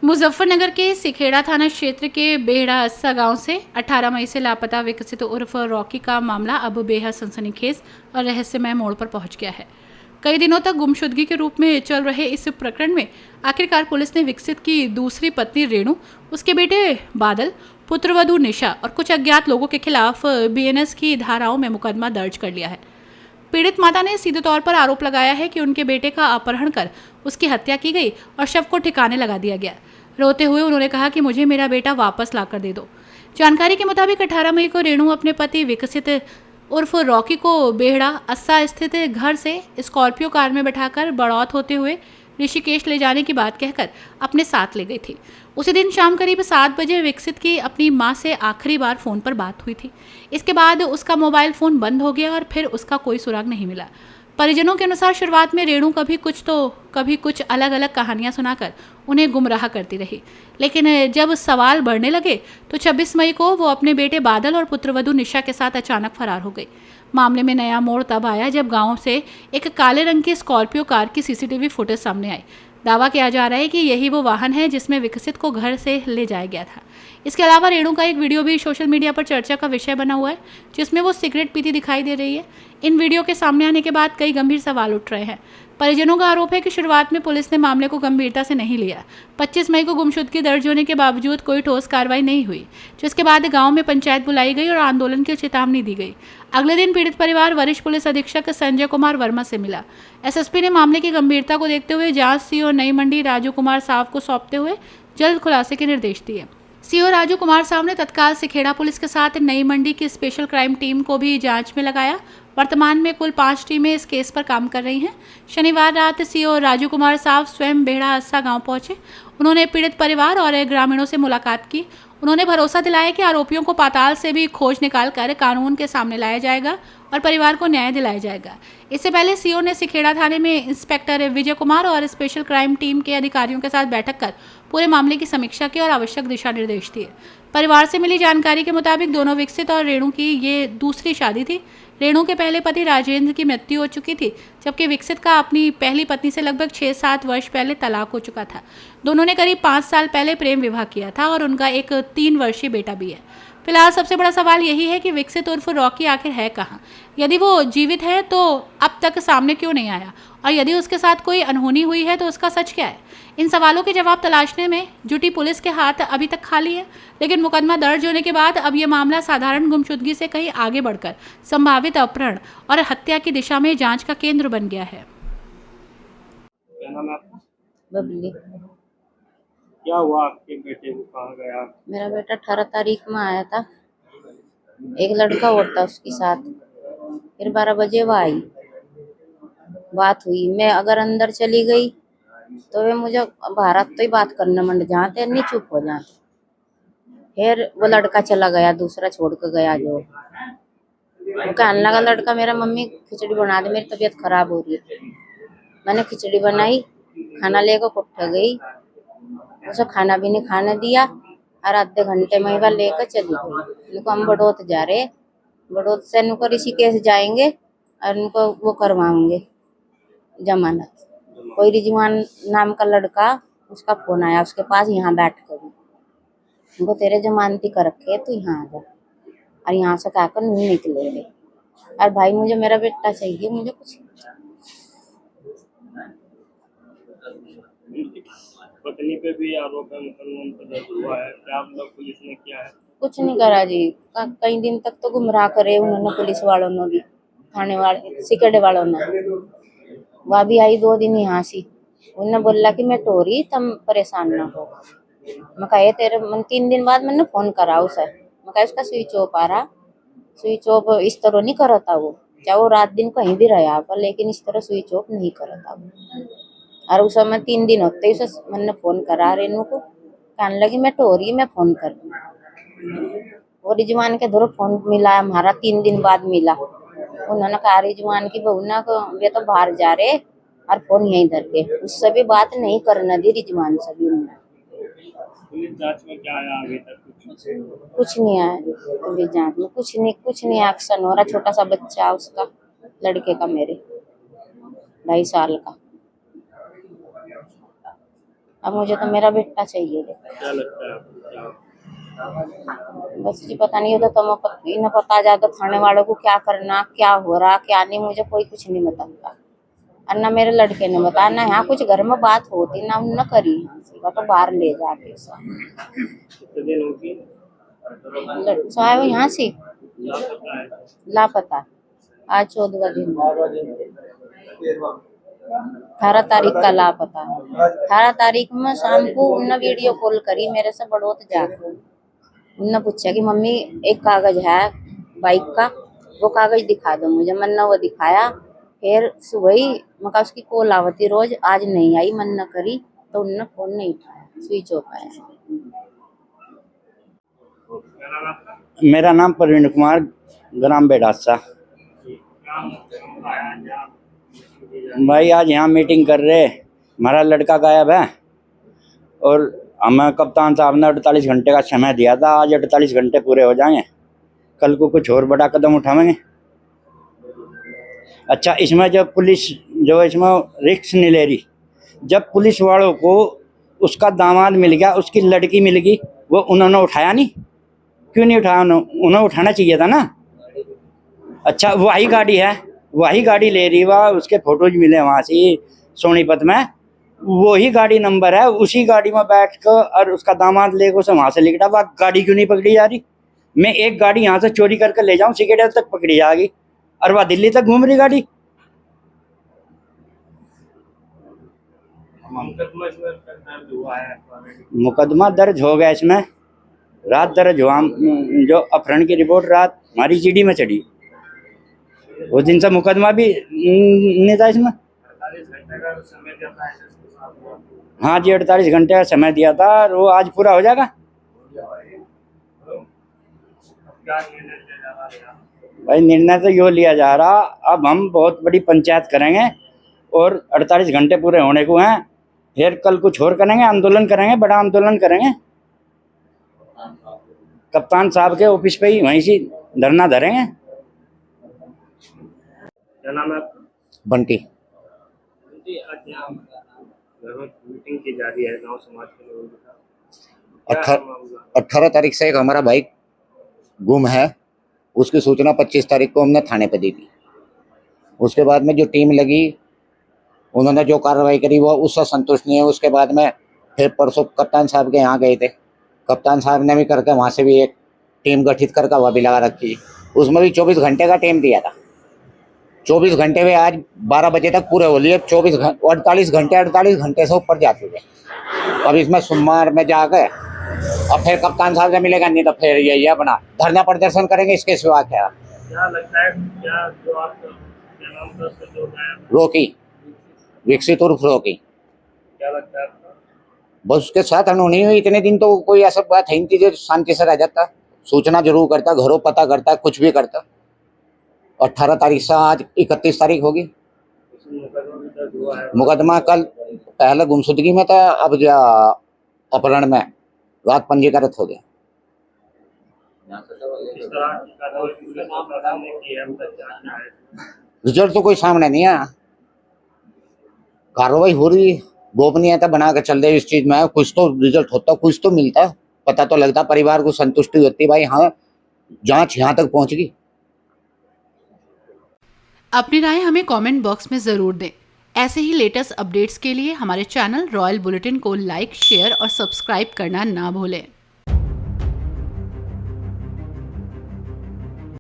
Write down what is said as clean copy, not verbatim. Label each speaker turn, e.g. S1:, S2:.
S1: मुजफ्फरनगर के सिखेड़ा थाना क्षेत्र के बेहड़ा अस्सा गांव से 18 मई से लापता विकसित उर्फ रॉकी का मामला अब बेहद सनसनीखेज और रहस्यमय मोड़ पर पहुंच गया है। कई दिनों तक गुमशुदगी के रूप में चल रहे इस प्रकरण में आखिरकार पुलिस ने विकसित की दूसरी पत्नी रेणु, उसके बेटे बादल, पुत्रवधू निशा और कुछ अज्ञात लोगों के खिलाफ बीएनएस की धाराओं में मुकदमा दर्ज कर लिया है। पीड़ित माता ने सीधे तौर पर आरोप लगाया है कि उनके बेटे का अपहरण कर उसकी हत्या की गई और शव को ठिकाने लगा दिया गया। रोते हुए उन्होंने कहा कि मुझे मेरा बेटा वापस लाकर दे दो। जानकारी के मुताबिक 18 मई को रेणु अपने पति विकसित उर्फ रॉकी को बेहड़ा अस्सा स्थित घर से स्कॉर्पियो कार में बैठाकर बड़ौत होते हुए ऋषिकेश ले जाने की बात कहकर अपने साथ ले गई थी। उसी दिन शाम करीब 7 बजे विकसित की अपनी मां से आखिरी बार फोन पर बात हुई थी। इसके बाद उसका मोबाइल फोन बंद हो गया और फिर उसका कोई सुराग नहीं मिला। परिजनों के अनुसार शुरुआत में रेणु कभी कुछ तो कभी कुछ अलग अलग कहानियां सुनाकर उन्हें गुमराह करती रही, लेकिन जब सवाल बढ़ने लगे तो 26 मई को वो अपने बेटे बादल और पुत्रवधू निशा के साथ अचानक फरार हो गई। मामले में नया मोड़ तब आया जब गांव से एक काले रंग की स्कॉर्पियो कार की सीसीटीवी फुटेज सामने आई। दावा किया जा रहा है कि यही वो वाहन है जिसमें विकसित को घर से ले जाया गया था। इसके अलावा रेणु का एक वीडियो भी सोशल मीडिया पर चर्चा का विषय बना हुआ है, जिसमें वो सिगरेट पीती दिखाई दे रही है। इन वीडियो के सामने आने के बाद कई गंभीर सवाल उठ रहे हैं। परिजनों का आरोप है कि शुरुआत में पुलिस ने मामले को गंभीरता से नहीं लिया। 25 मई को गुमशुदगी दर्ज होने के बावजूद कोई ठोस कार्रवाई नहीं हुई, जिसके बाद गांव में पंचायत बुलाई गई और आंदोलन की चेतावनी दी गई। अगले दिन पीड़ित परिवार वरिष्ठ पुलिस अधीक्षक संजय कुमार वर्मा से मिला। एसएसपी ने मामले की गंभीरता को देखते हुए जांच सीओ नई मंडी राजू कुमार साव को सौंपते हुए जल्द खुलासे के निर्देश दिए। सीओ राजू कुमार साव ने तत्काल सिखेड़ा पुलिस के साथ नई मंडी की स्पेशल क्राइम टीम को भी जांच में लगाया। वर्तमान में कुल 5 टीमें इस केस पर काम कर रही हैं। शनिवार रात सीओ राजू कुमार साव स्वयं बेहड़ा अस्सा गांव पहुंचे। उन्होंने पीड़ित परिवार और ग्रामीणों से मुलाकात की। उन्होंने भरोसा दिलाया कि आरोपियों को पाताल से भी खोज निकालकर कानून के सामने लाया जाएगा और परिवार को न्याय दिलाया जाएगा। इससे पहले सीओ ने सिखेड़ा थाने में इंस्पेक्टर विजय कुमार और स्पेशल क्राइम टीम के अधिकारियों के साथ बैठक कर पूरे मामले की समीक्षा की और आवश्यक दिशा निर्देश दिए। परिवार से मिली जानकारी के मुताबिक दोनों विकसित और रेणु की ये दूसरी शादी थी। रेणु के पहले पति राजेंद्र की मृत्यु हो चुकी थी, जबकि विकसित का अपनी पहली पत्नी से लगभग 6-7 वर्ष पहले तलाक हो चुका था। दोनों ने करीब 5 साल पहले प्रेम विवाह किया था और उनका एक 3 वर्षीय बेटा भी है। फिलहाल सबसे बड़ा सवाल यही है कि विकसित उर्फ रॉकी आखिर है कहाँ? यदि वो जीवित है तो अब तक सामने क्यों नहीं आया, और यदि उसके साथ कोई अनहोनी हुई है तो उसका सच क्या है? इन सवालों के जवाब तलाशने में जुटी पुलिस के हाथ अभी तक खाली है, लेकिन मुकदमा दर्ज होने के बाद अब ये मामला साधारण गुमशुदगी से कहीं आगे बढ़कर संभावित अपहरण और हत्या की दिशा में जांच का केंद्र बन गया है।
S2: क्या नाम है आपका?
S3: बबली।
S2: क्या हुआ आपके बेटे को, कहाँ गया?
S3: मेरा बेटा 18 तारीख में आया था, एक लड़का और था उसके साथ। फिर 12 बजे वो आई, बात हुई। मैं अगर अंदर चली गई तो वे मुझे भारत तो ही बात करने मंड जाते, नहीं चुप हो जाते। फिर वो लड़का चला गया, दूसरा छोड़ के गया। जो वो कहने लगा लड़का, मेरा मम्मी खिचड़ी बना दे, मेरी तबीयत खराब हो रही है। मैंने खिचड़ी बनाई, खाना लेकर उठ गई, उसे खाना भी नहीं खाने दिया और आधे घंटे में वह लेकर चली गई। इनको हम बड़ौत जा रहे, बड़ौत से इनको ऋषिकेश जाएंगे और इनको वो करवाएंगे जमानत। कोई रिजवान नाम का लड़का, उसका फोन आया उसके पास, यहाँ बैठ कर उनको तेरे जमानती कर रखे, तो यहाँ आ जा और यहाँ से कहकर नहीं निकलेंगे। और भाई मुझे मेरा बेटा चाहिए, मुझे कुछ
S2: पत्नी पे भी आरोप है, मुकदमा दर्ज हुआ है। क्या आप लोग पुलिस ने किया है?
S3: कुछ नहीं करा जी। कई दिन तक तो गुमराह करे उन्होंने, पुलिस वालों ने भी, थाने वाले सिकड़े वालों ने। वह भी आई 2 दिन यहाँ से, उन्होंने बोला कि मैं टोरी, तुम परेशान ना हो। मैं कहा तेरे मन 3 दिन बाद मैंने फोन करा उसे, मैं कहा उसका स्विच ऑफ आ रहा। स्विच ऑफ इस तरह नहीं करता वो, चाहे वो रात दिन कहीं भी रहा पर, लेकिन इस तरह स्विच ऑफ नहीं करता वो। और उस समय 3 दिन होते ही उसे मैंने फोन करा रेनू को, कहने लगी मैं टोरी, मैं फोन कर दूँ। वो रिजवान के धरो फोन मिला हमारा, 3 दिन बाद मिला। उन्होंने कहा रिजवान की बहू ना को वे तो बाहर जा रहे और फोन यहीं धर के, उससे भी बात नहीं करना दी रिजवान से भी। उन्होंने
S2: पुलिस जांच में क्या आया अभी तक?
S3: कुछ नहीं आया पुलिस जांच में, कुछ नहीं एक्शन हो रहा। छोटा सा बच्चा उसका, लड़के का, मेरे 2.5 साल का। अब मुझे तो मेरा बेटा चाहिए।
S2: क्या लगता है आपको क्या?
S3: बस जी पता नहीं होता तो इन्हें पता जाता थाने वालों को क्या करना, क्या हो रहा क्या नहीं, मुझे कोई कुछ नहीं बताता। और ना मेरे लड़के ने बताया, ना यहाँ कुछ घर में बात होती ना न करी, तो बाहर ले जाके
S2: कितने दिन होगी
S3: चाहे वो यहाँ से
S2: लापता है?
S3: लापता। आज 14वां दिन, 18 तारीख का लापता। 18 तारीख में शाम को उन्होंने वीडियो कॉल करी मेरे से बड़ोत जाकर। उन्होंने पूछा कि मम्मी एक कागज है बाइक का, वो कागज दिखा दो मुझे। मैंने वो दिखाया। फिर सुबह ही मका उसकी कॉल आवती रोज, आज नहीं आई, मन न करी तो उन्होंने फोन नहीं उठाया, स्विच ऑफ आया।
S2: क्या नाम है आपका?
S4: मेरा नाम प्रवीण कुमार, ग्राम बेडासा।
S2: क्या मामला है आज यहाँ?
S4: भाई आज यहाँ मीटिंग कर रहे, हमारा लड़का गायब है और हमें कप्तान साहब ने 48 घंटे का समय दिया था। आज 48 घंटे पूरे हो जाएंगे, कल को कुछ और बड़ा कदम उठाएंगे। अच्छा, इसमें जब पुलिस जो इसमें रिस्क नहीं ले रही, जब पुलिस वालों को उसका दामाद मिल गया, उसकी लड़की मिल गई, वो उन्होंने उठाया नहीं? क्यों नहीं उठाया? उन्हें उठाना चाहिए था ना। अच्छा, वही गाड़ी है, वही गाड़ी ले रही, वह उसके फोटोज मिले वहाँ से सोनीपत में, वही गाड़ी नंबर है, उसी गाड़ी में बैठ कर और उसका दामाद लेकर उसे वहाँ से लिखा। वह गाड़ी क्यों नहीं पकड़ी जा रही? मैं एक गाड़ी यहाँ से चोरी करके ले जाऊँ, सिकेटर तक पकड़ी जाएगी और वह दिल्ली तक घूम रही गाड़ी।
S2: मुकदमा इसमें दर्ज हुआ है?
S4: मुकदमा दर्ज हो गया इसमें, रात दर्ज हुआ। जो अपहरण की रिपोर्ट रात हमारी जीडी में चढ़ी, उस दिन से मुकदमा भी नहीं था इसमें।
S2: 48 घंटे का समय दिया था SSP साहब को।
S4: हाँ जी, 48 घंटे का समय दिया था और वो आज पूरा हो जाएगा।
S2: क्या निर्णय लिया जा रहा है?
S4: भाई निर्णय तो यो लिया जा रहा, अब हम बहुत बड़ी पंचायत करेंगे और 48 घंटे पूरे होने को हैं, फिर कल कुछ और करेंगे, आंदोलन करेंगे, बड़ा आंदोलन करेंगे। कप्तान साहब के ऑफिस पे ही वहीं से धरना धरेंगे।
S2: क्या नाम है आपका?
S5: बंटी।
S2: जी, आज यहाँ घर में मीटिंग की जा रही है गांव समाज के लोगों के साथ। क्या है मामला?
S5: 18 तारीख से एक हमारा भाई गुम है, उसकी सूचना 25 तारीख को हमने थाने पे दी थी। उसके बाद में जो टीम लगी, उन्होंने जो कार्रवाई करी वो उससे संतुष्ट नहीं है। उसके बाद में फिर परसों कप्तान साहब के यहाँ गए थे, कप्तान साहब ने भी करके वहाँ से भी एक टीम गठित करके वह भी लगा रखी, उसमें भी 24 घंटे का टाइम दिया था। 24 घंटे में आज 12 बजे तक पूरे हो लिए। 48 घंटे से ऊपर जा चुके। अब इसमें सोमवार में जाकर अब फिर कप्तान साहब से मिलेगा, नहीं तो फिर यही अपना धरना प्रदर्शन करेंगे। इसके सिवा क्या
S2: लगता है? क्या जो आपका क्या नाम था उसका जो है?
S5: रोकी, विकसित उर्फ रोकी।
S2: क्या लगता है आपका?
S5: बस उसके साथ अनहोनी हुई। इतने दिन तो कोई ऐसा बात है नहीं थी, शांति से रह जाता, सूचना जरूर करता, घरों पता करता, कुछ भी करता। 18 तारीख से आज 31 तारीख होगी।
S2: मुकदमा भी दर्ज हुआ है?
S5: मुकदमा कल पहले गुमशुदगी में था, अब अपहरण में रात पंजीकृत हो गया।
S2: इस तरह की कार्रवाई पुलिस प्रशासन ने की है, अब तक क्या है?
S5: रिजल्ट तो कोई सामने नहीं है, कार्रवाई हो रही है, गोपनीयता बना के चल रही इस चीज में। कुछ तो रिजल्ट होता, कुछ तो मिलता, पता तो लगता, परिवार को संतुष्टि होती, भाई हाँ जांच यहाँ तक पहुंच गई।
S1: अपनी राय हमें कमेंट बॉक्स में ज़रूर दें। ऐसे ही लेटेस्ट अपडेट्स के लिए हमारे चैनल रॉयल बुलेटिन को लाइक, शेयर और सब्सक्राइब करना ना भूलें।